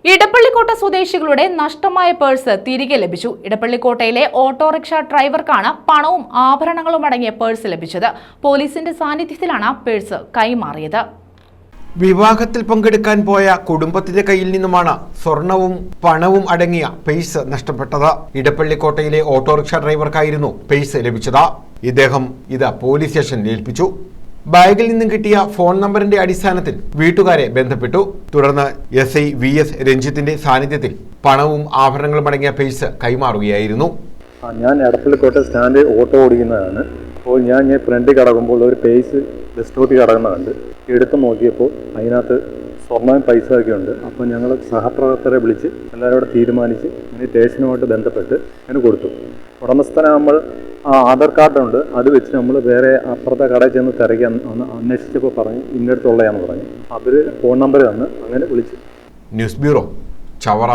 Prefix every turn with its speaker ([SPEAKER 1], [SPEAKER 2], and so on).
[SPEAKER 1] ഇടപ്പള്ളിക്കോട്ട സ്വദേശികളുടെ നഷ്ടമായ പേഴ്സ് തിരികെ ലഭിച്ചു. ഇടപ്പള്ളിക്കോട്ടയിലെ ഓട്ടോറിക്ഷ ഡ്രൈവർക്കാണ് പണവും ആഭരണങ്ങളും അടങ്ങിയ പേഴ്സ് ലഭിച്ചത്. പോലീസിന്റെ സാന്നിധ്യത്തിലാണ് പേഴ്സ് കൈമാറിയത്.
[SPEAKER 2] വിവാഹത്തിൽ പങ്കെടുക്കാൻ പോയ കുടുംബത്തിന്റെ കയ്യിൽ നിന്നുമാണ് സ്വർണവും പണവും അടങ്ങിയ പേഴ്സ് നഷ്ടപ്പെട്ടത്. ഇടപ്പള്ളിക്കോട്ടയിലെ ഓട്ടോറിക്ഷ ഡ്രൈവർക്കായിരുന്നു പേഴ്സ് ലഭിച്ചത്. ഇദ്ദേഹം ഇത് പോലീസ് സ്റ്റേഷനിൽ ഏൽപ്പിച്ചു. ബാഗിൽ നിന്നും കിട്ടിയ ഫോൺ നമ്പറിന്റെ അടിസ്ഥാനത്തിൽ വീട്ടുകാരെ ബന്ധപ്പെട്ടു. തുടർന്ന് SI VS രഞ്ജിത്തിന്റെ സാന്നിധ്യത്തിൽ പണവും ആഭരണങ്ങളും അടങ്ങിയ പേഴ്സ് കൈമാറുകയായിരുന്നു.
[SPEAKER 3] ഞാൻ എടപ്പള്ളിക്കോട്ട സ്റ്റാൻഡ് ഓട്ടോ ഓടിക്കുന്നതാണ്. അപ്പോൾ ഞാൻ ഫ്രണ്ടിൽ കിടക്കുമ്പോൾ ഒരു പേഴ്സ് ബസ് സ്റ്റോപ്പിൽ കിടക്കുന്നതുണ്ട്. എടുത്ത് നോക്കിയപ്പോൾ അതിനകത്ത് സ്വർണ്ണവും പൈസ ഒക്കെ ഉണ്ട്. അപ്പോൾ ഞങ്ങൾ സഹപ്രവർത്തകരെ വിളിച്ച് എല്ലാവരും തീരുമാനിച്ച് ഇങ്ങനെ സ്റ്റേഷനുമായിട്ട് ബന്ധപ്പെട്ട് അതിന് കൊടുത്തു. ഉടമസ്ഥനെ നമ്മൾ ആധാർ കാർഡുണ്ട്, അത് വെച്ച് നമ്മൾ വേറെ അപ്പുറത്തെ കടയിൽ ചെന്ന് തിരക്കി അന്വേഷിച്ചപ്പോൾ പറഞ്ഞു ഇന്നടുത്തുള്ളതാണെന്ന് പറഞ്ഞു. അവർ ഫോൺ നമ്പർ തന്ന് അങ്ങനെ വിളിച്ചു.
[SPEAKER 2] News bureau, Chavara.